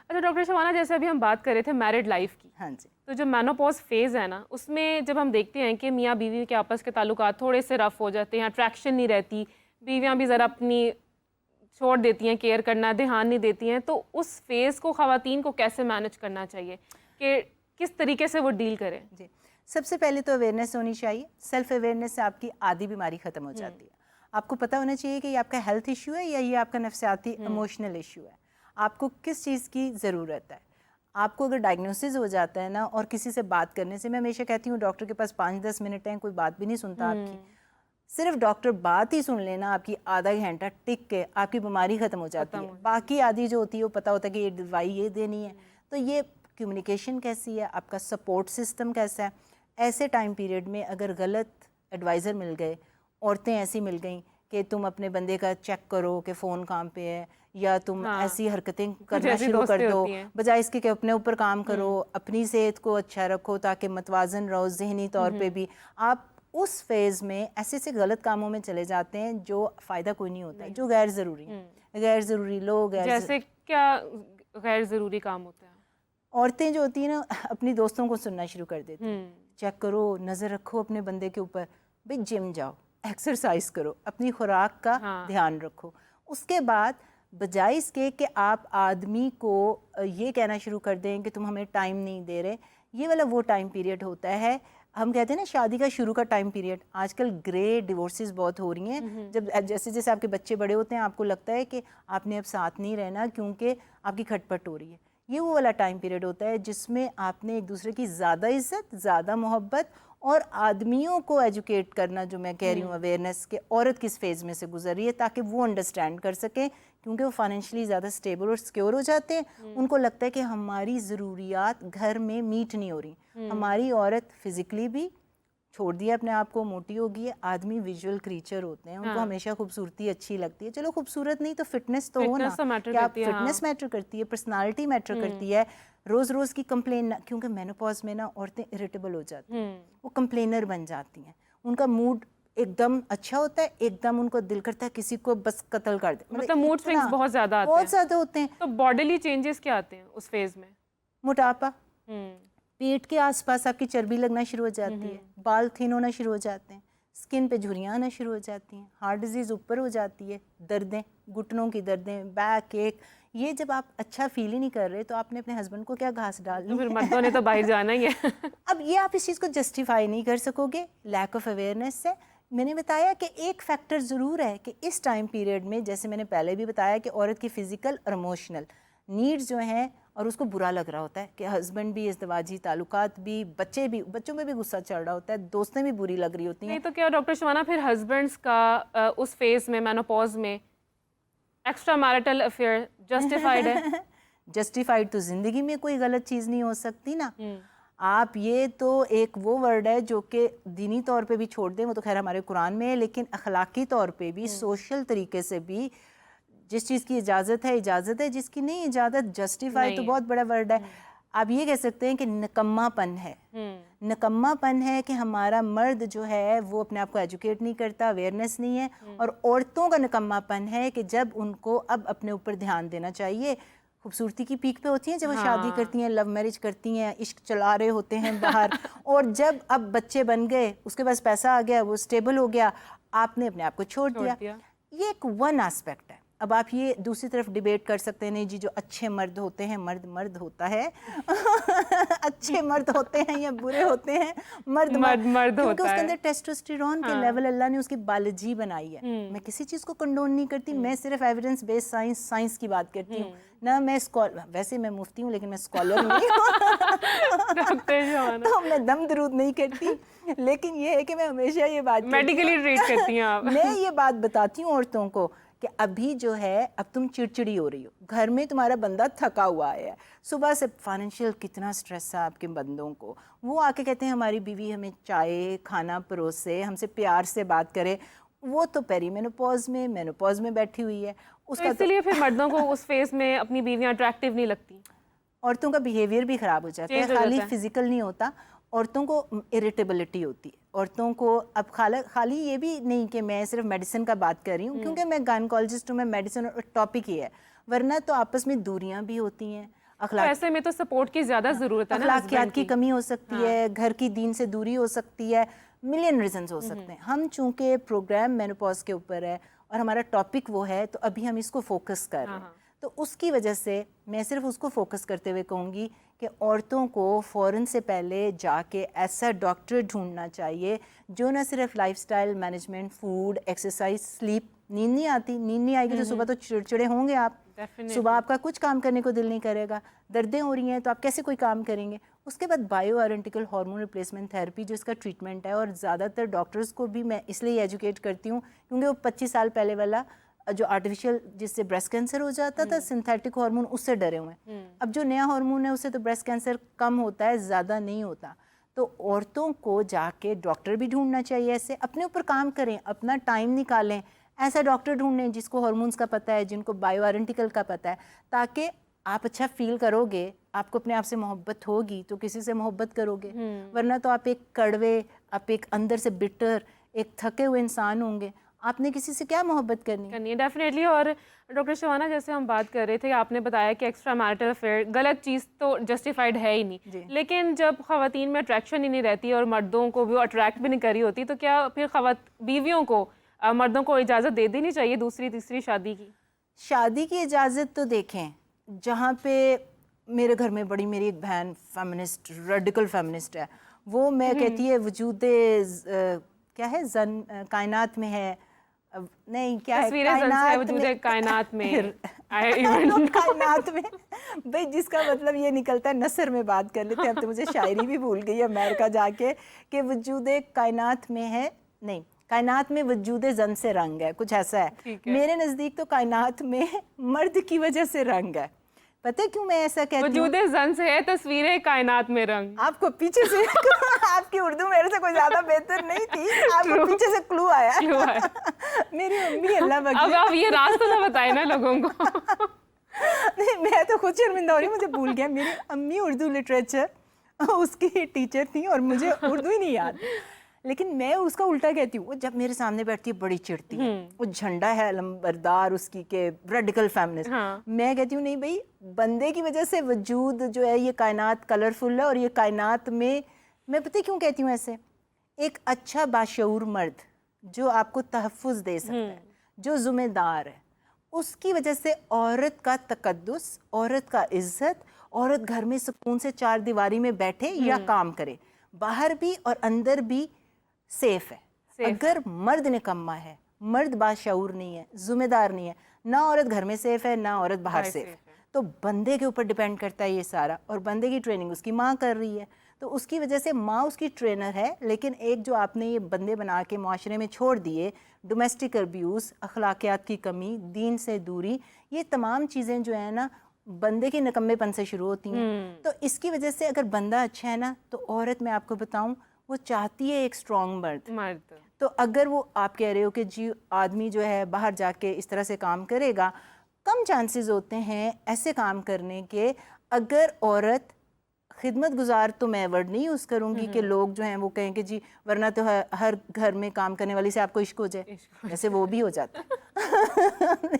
اچھا ڈاکٹر شبانہ، جیسے ابھی ہم بات کر رہے تھے میرڈ لائف کی، ہاں جی، تو جو مینوپوز فیز ہے نا، اس میں جب ہم دیکھتے ہیں کہ میاں بیوی کے آپس کے تعلقات تھوڑے سے رف ہو جاتے ہیں، اٹریکشن نہیں رہتی، بیویاں بھی ذرا اپنی چھوڑ دیتی ہیں کیئر کرنا، دھیان نہیں دیتی ہیں، تو اس فیز کو خواتین کو کیسے مینج کرنا چاہیے کہ کس طریقے سے وہ ڈیل کریں؟ جی سب سے پہلے تو اویئرنیس ہونی چاہیے. سیلف اویئرنیس سے آپ کی آدھی بیماری ختم ہو جاتی ہے. آپ کو پتہ ہونا چاہیے کہ یہ آپ کا ہیلتھ ایشو ہے یا یہ آپ کا نفسیاتی ایموشنل ایشو ہے. آپ کو کس چیز کی ضرورت ہے. آپ کو اگر ڈائگنوسز ہو جاتا ہے نا، اور کسی سے بات کرنے سے، میں ہمیشہ کہتی ہوں ڈاکٹر کے پاس 5-10 منٹ ہیں، کوئی بات بھی نہیں سنتا آپ کی، صرف ڈاکٹر بات ہی سن لینا آپ کی آدھا گھنٹہ ٹک کے آپ کی بیماری ختم ہو جاتی ہے. باقی آدھی جو ہوتی ہے وہ پتہ ہوتا ہے کہ یہ دوائی یہ دینی ہے. تو یہ کمیونیکیشن کیسی ہے، آپ کا سپورٹ سسٹم کیسا ہے. ایسے ٹائم پیریڈ میں اگر غلط ایڈوائزر مل گئے، عورتیں ایسی مل گئیں کہ تم اپنے بندے کا چیک کرو کہ فون کام پہ ہے، یا تم ایسی حرکتیں کرنا شروع کر دو، بجائے اس کے کہ اپنے اوپر کام کرو، اپنی صحت کو اچھا رکھو تاکہ متوازن رہو ذہنی طور پہ بھی. آپ اس فیز میں ایسے سے غلط کاموں میں چلے جاتے ہیں جو فائدہ کوئی نہیں ہوتا ہے، جو غیر ضروری ہیں. غیر ضروری لوگ، جیسے کیا غیر ضروری کام ہوتا ہے؟ عورتیں جو ہوتی ہیں نا، اپنی دوستوں کو سننا شروع کر دیتی ہیں، چیک کرو، نظر رکھو اپنے بندے کے اوپر. بھئی جم جاؤ، ایکسرسائز کرو، اپنی خوراک کا دھیان رکھو. اس کے بعد بجائے اس کے کہ آپ آدمی کو یہ کہنا شروع کر دیں کہ تم ہمیں ٹائم نہیں دے رہے، یہ والا وہ ٹائم پیریڈ ہوتا ہے. ہم کہتے ہیں نا شادی کا شروع کا ٹائم پیریڈ. آج کل گرے ڈیورسز بہت ہو رہی ہیں. جب جیسے جیسے آپ کے بچے بڑے ہوتے ہیں، آپ کو لگتا ہے کہ آپ نے اب ساتھ نہیں رہنا کیونکہ آپ کی کھٹ پٹ ہو رہی ہے. یہ وہ والا ٹائم پیریڈ ہوتا ہے جس میں آپ نے ایک دوسرے کی زیادہ عزت، زیادہ محبت، اور آدمیوں کو ایجوکیٹ کرنا، جو میں کہہ رہی ہوں اویئرنیس، کہ عورت کس فیز میں سے گزر رہی ہے تاکہ وہ انڈرسٹینڈ کر سکیں. کیونکہ وہ فائنینشلی زیادہ سٹیبل اور سیکیور ہو جاتے ہیں. ان کو لگتا ہے کہ ہماری ضروریات گھر میں میٹ نہیں ہو رہی. ہماری عورت فزیکلی بھی چھوڑ دیا اپنے آپ کو، موٹی ہوگی ہے. آدمی ویژول کریچر ہوتے ہیں، ان کو ہمیشہ خوبصورتی اچھی لگتی ہے. چلو خوبصورت نہیں تو فٹنس تو ہو نا، کہ آپ فٹنس میٹر کرتی ہے، پرسنالٹی میٹر کرتی ہے. روز روز کی کمپلین، کیونکہ مینوپاز میں نا عورتیں اریٹیبل ہو جاتی ہیں، وہ کمپلینر بن جاتی ہیں. ان کا موڈ ایک دم اچھا ہوتا ہے، ایک دم ان کو دل کرتا ہے کسی کو بس قتل کر دے. مطلب موڈ سوئنگز بہت زیادہ آتے ہیں. بہت زیادہ ہوتے ہیں. تو باڈیلی چینجز کیا آتے ہیں اس فیز میں؟ موٹاپا، پیٹ کے آس پاس آپ کی چربی لگنا شروع ہو جاتی ہے، بال تھن ہونا شروع ہو جاتے ہیں، اسکن پہ جھریاں آنا شروع ہو جاتی ہیں، ہارٹ ڈیزیز اوپر ہو جاتی ہے، دردیں، گھٹنوں کی دردیں، بیک ایک. یہ جب آپ اچھا فیل ہی نہیں کر رہے تو آپ نے اپنے ہسبینڈ کو کیا گھاس ڈالنی ہے؟ پھر مردوں نے تو باہر جانا ہی ہے. اب یہ آپ اس چیز کو جسٹیفائی نہیں کر سکو گے لیک آف اویئرنیس سے. میں نے بتایا کہ ایک فیکٹر ضرور ہے کہ اس ٹائم پیریڈ میں، جیسے میں نے پہلے بھی بتایا، کہ عورت کی فزیکل اور ایموشنل نیڈز جو ہیں، اور اس کو برا لگ رہا ہوتا ہے کہ ہسبینڈ بھی، ازدواجی تعلقات بھی، بچے بھی، بچوں میں بھی غصہ چڑھ رہا ہوتا ہے، دوستیں بھی بری لگ رہی ہوتی ہیں. نہیں تو کیا ڈاکٹر شبانہ پھر ہسبینڈس کا اس فیز میں، مینوپاز میں، ایکسٹرا میرٹل افیئر جسٹیفائڈ ہے؟ جسٹیفائڈ تو زندگی میں کوئی غلط چیز نہیں ہو سکتی نا. آپ یہ تو ایک وہ ورڈ ہے جو کہ دینی طور پہ بھی چھوڑ دیں، وہ تو خیر ہمارے قرآن میں ہے، لیکن اخلاقی طور پہ بھی، سوشل طریقے سے بھی، جس چیز کی اجازت ہے اجازت ہے، جس کی نہیں اجازت، جسٹیفائی تو بہت بڑا ورڈ ہے. آپ یہ کہہ سکتے ہیں کہ نکما پن ہے. نکما پن ہے کہ ہمارا مرد جو ہے وہ اپنے آپ کو ایجوکیٹ نہیں کرتا، اویئرنیس نہیں ہے. اور عورتوں کا نکما پن ہے کہ جب ان کو اب اپنے اوپر دھیان دینا چاہیے. خوبصورتی کی پیک پہ ہوتی ہیں جب وہ شادی کرتی ہیں، لو میرج کرتی ہیں، عشق چلا رہے ہوتے ہیں باہر، اور جب اب بچے بن گئے، اس کے پاس پیسہ آ گیا، وہ اسٹیبل ہو گیا، آپ نے اپنے آپ کو چھوڑ دیا. یہ ایک ون ایسپیکٹ ہے. اب آپ یہ دوسری طرف ڈیبیٹ کر سکتے ہیں، نہیں جی جو اچھے مرد ہوتے ہیں، مرد ہوتا ہے، اچھے مرد ہوتے ہیں یا برے ہوتے ہیں، مرد کیونکہ اس کے اندر ٹیسٹوسٹیرون کے لیول اللہ نے اس کی بایولوجی بنائی ہے. میں کسی چیز کو کنڈون نہیں کرتی، میں صرف ایویڈنس بیس سائنس کی بات کرتی ہوں. نہ میں ویسے میں مفتی ہوں لیکن میں اسکالر نہیں ہوں، تو میں دم درود نہیں کرتی. لیکن یہ ہے کہ میں ہمیشہ یہ بات میڈیکلی ٹریٹ کرتی ہوں. میں یہ بات بتاتی ہوں عورتوں کو کہ ابھی جو ہے، اب تم چڑچڑی ہو رہی ہو، گھر میں تمہارا بندہ تھکا ہوا ہے، صبح سے فائنینشیل کتنا سٹریس ہے آپ کے بندوں کو، وہ آ کے کہتے ہیں ہماری بیوی ہمیں چائے کھانا پروسے، ہم سے پیار سے بات کرے. وہ تو پیری مینوپاز میں بیٹھی ہوئی ہے. تو اسی لیے پھر مردوں کو اس فیز میں اپنی بیویاں اٹریکٹیو نہیں لگتی. عورتوں کا بیہیویئر بھی خراب ہو جاتا ہے، خالی فزیکل نہیں ہوتا. عورتوں کو اریٹیبلٹی ہوتی ہے. عورتوں کو اب خالی یہ بھی نہیں کہ میں صرف میڈیسن کا بات کر رہی ہوں، کیونکہ میں گائنیکالوجسٹ ہوں، میں میڈیسن اور ٹاپک ہی ہے، ورنہ تو آپس میں دوریاں بھی ہوتی ہیں، ایسے میں تو سپورٹ کی زیادہ ضرورت ہے نا. اخلاقیات کی کمی ہو سکتی ہے, گھر کی دین سے دوری ہو سکتی ہے, ملین ریزنز ہو سکتے ہیں. ہم چونکہ پروگرام مینوپاز کے اوپر ہے اور ہمارا ٹاپک وہ ہے, تو ابھی ہم اس کو فوکس کر رہے ہیں, تو اس کی وجہ سے میں صرف اس کو فوکس کرتے ہوئے کہوں گی کہ عورتوں کو فوراً سے پہلے جا کے ایسا ڈاکٹر ڈھونڈنا چاہیے جو نہ صرف life style management, food, exercise, slip, نیند نہیں آتی, نیند نہیں آئے گی تو صبح تو چڑچڑے ہوں گے آپ, صبح آپ کا کچھ کام کرنے کو دل نہیں کرے گا, دردیں ہو رہی ہیں تو آپ کیسے کوئی کام کریں گے. اس کے بعد bio identical hormone replacement therapy جو اس کا ٹریٹمنٹ ہے, اور زیادہ تر ڈاکٹرز کو بھی میں اس لیے ایجوکیٹ کرتی ہوں کیونکہ وہ 25 سال پہلے والا جو آرٹیفیشیل جس سے بریسٹ کینسر ہو جاتا تھا, سنتھیٹک ہارمون, اس سے ڈرے ہوئے ہیں. اب جو نیا ہارمون ہے اس سے تو بریسٹ کینسر کم ہوتا ہے, زیادہ نہیں ہوتا. تو عورتوں کو جا کے ڈاکٹر بھی ڈھونڈنا چاہیے, ایسے اپنے اوپر کام کریں, اپنا ٹائم نکالیں, ایسا ڈاکٹر ڈھونڈیں جس کو ہارمونز کا پتہ ہے, جن کو بائیو آئیڈینٹیکل کا پتہ ہے, تاکہ آپ اچھا فیل کرو گے, آپ کو اپنے آپ سے محبت ہوگی تو کسی سے محبت کرو گے. ورنہ تو آپ ایک کڑوے, آپ ایک اندر سے بٹر, ایک تھکے ہوئے انسان ہوں گے, آپ نے کسی سے کیا محبت کرنی ہے. ڈیفینیٹلی. اور ڈاکٹر شبانہ, جیسے ہم بات کر رہے تھے, آپ نے بتایا کہ ایکسٹرا میرٹل افیئر غلط چیز تو جسٹیفائڈ ہے ہی نہیں, لیکن جب خواتین میں اٹریکشن ہی نہیں رہتی اور مردوں کو بھی اٹریکٹ بھی نہیں کری ہوتی, تو کیا پھر بیویوں کو, مردوں کو اجازت دے دینی چاہیے دوسری تیسری شادی کی؟ شادی کی اجازت تو دیکھیں, جہاں پہ میرے گھر میں بڑی میری ایک بہن فیمنسٹ, ریڈیکل فیمنسٹ ہے, وہ میں کہتی ہے وجود کیا ہے, زن کائنات میں ہے, نہیں کیا ہے, کائنات میں کائنات میں بھئی, جس کا مطلب یہ نکلتا ہے, نثر میں بات کر لیتے ہیں, اب تو مجھے شاعری بھی بھول گئی ہے امریکہ جا کے, کہ وجود کائنات میں ہے, نہیں کائنات میں وجود زن سے رنگ ہے, کچھ ایسا ہے. میرے نزدیک تو کائنات میں مرد کی وجہ سے رنگ ہے. پتہ ہے کیوں میں ایسا کہتی ہوں؟ وجود زن سے ہے تصویریں کائنات میں رنگ. آپ کو پیچھے سے آپ کی اردو میرے سے کوئی زیادہ بہتر نہیں تھی, آپ کو پیچھے سے کلو آیا. میری امی اللہ بخشے, اب آپ یہ راز تو نہ بتائیں نا لوگوں کو. نہیں, میں تو خود شرمندہ ہو رہی ہوں, مجھے بھول گیا. میری امی اردو لٹریچر اس کی ٹیچر تھیں اور مجھے اردو ہی نہیں یاد, لیکن میں اس کا الٹا کہتی ہوں. وہ جب میرے سامنے بیٹھتی ہے بڑی چڑھتی ہے, وہ جھنڈا ہے لمبردار اس کی کہ ریڈیکل فیمنسٹ. میں کہتی ہوں نہیں بھائی, بندے کی وجہ سے وجود جو ہے یہ کائنات کلرفل ہے, اور یہ کائنات میں پتہ کیوں کہتی ہوں ایسے, ایک اچھا باشعور مرد جو آپ کو تحفظ دے سکتا ہے, جو ذمہ دار ہے, اس کی وجہ سے عورت کا تقدس, عورت کا عزت, عورت گھر میں سکون سے چار دیواری میں بیٹھے یا کام کرے, باہر بھی اور اندر بھی سیف ہے. اگر مرد نکما ہے, مرد باشعور نہیں ہے, ذمہ دار نہیں ہے, نہ عورت گھر میں سیف ہے, نہ عورت باہر سیف ہے. تو بندے کے اوپر ڈیپینڈ کرتا ہے یہ سارا, اور بندے کی ٹریننگ اس کی ماں کر رہی ہے, تو اس کی وجہ سے ماں اس کی ٹرینر ہے. لیکن ایک جو آپ نے یہ بندے بنا کے معاشرے میں چھوڑ دیے, ڈومیسٹک ابیوز, اخلاقیات کی کمی, دین سے دوری, یہ تمام چیزیں جو ہیں نا بندے کے نکمے پن سے شروع ہوتی ہیں. تو اس کی وجہ سے اگر بندہ اچھا ہے نا, تو عورت میں آپ کو بتاؤں وہ چاہتی ہے ایک اسٹرانگ مرد. تو اگر وہ آپ کہہ رہے ہو کہ جی آدمی جو ہے باہر جا کے اس طرح سے کام کرے گا, کم چانسز ہوتے ہیں ایسے کام کرنے کے. اگر عورت خدمت گزار, تو میں ورڈ نہیں یوز کروں گی کہ لوگ جو ہیں وہ کہیں کہ جی ورنہ تو ہر گھر میں کام کرنے والی سے آپ کو عشق ہو جائے, ویسے وہ بھی ہو جاتا ہے.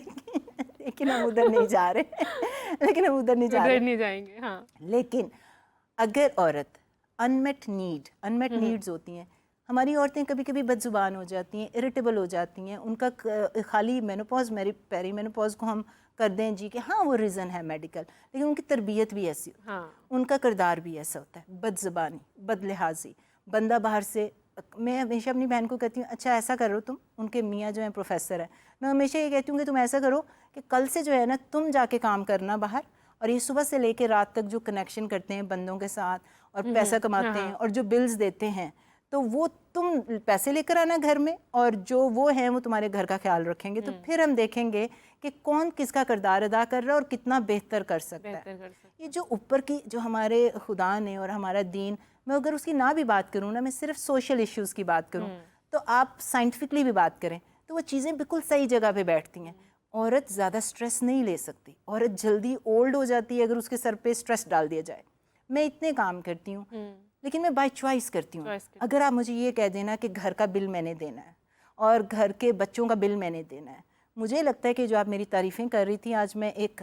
لیکن ہم ادھر نہیں جا رہے, نہیں جائیں گے. لیکن اگر عورت انمیٹ نیڈز ہوتی ہیں, ہماری عورتیں کبھی کبھی بد زبان ہو جاتی ہیں, اریٹیبل ہو جاتی ہیں, ان کا خالی مینوپاز پیری مینوپاز کو ہم کر دیں جی کہ ہاں وہ ریزن ہے میڈیکل, لیکن ان کی تربیت بھی ایسی ہوتی ہے, ان کا کردار بھی ایسا ہوتا ہے, بد زبانی, بد لحاظی. بندہ باہر سے, میں ہمیشہ اپنی بہن کو کہتی ہوں اچھا ایسا کرو تم, ان کے میاں جو ہیں پروفیسر ہیں, میں ہمیشہ یہ کہتی ہوں کہ تم ایسا کرو کہ کل سے جو ہے نا تم جا کے کام کرنا باہر, اور یہ صبح سے لے کے رات تک جو کنیکشن کرتے ہیں بندوں کے ساتھ اور پیسہ کماتے ہیں اور جو بلز دیتے ہیں, تو وہ تم پیسے لے کر آنا گھر میں, اور جو وہ ہیں وہ تمہارے گھر کا خیال رکھیں گے. تو پھر ہم دیکھیں گے کہ کون کس کا کردار ادا کر رہا ہے اور کتنا بہتر کر سکتا ہے. یہ جو اوپر کی جو ہمارے خدا نے اور ہمارا دین, میں اگر اس کی نہ بھی بات کروں نا, میں صرف سوشل ایشوز کی بات کروں, تو آپ سائنٹیفکلی بھی بات کریں تو وہ چیزیں بالکل صحیح جگہ پہ بیٹھتی ہیں. عورت زیادہ سٹریس نہیں لے سکتی, عورت جلدی اولڈ ہو جاتی ہے اگر اس کے سر پہ سٹریس ڈال دیا جائے. میں اتنے کام کرتی ہوں, لیکن میں بائی چوائس کرتی ہوں. اگر آپ مجھے یہ کہہ دینا کہ گھر کا بل میں نے دینا ہے اور گھر کے بچوں کا بل میں نے دینا ہے, مجھے لگتا ہے کہ جو آپ میری تعریفیں کر رہی تھیں, آج میں ایک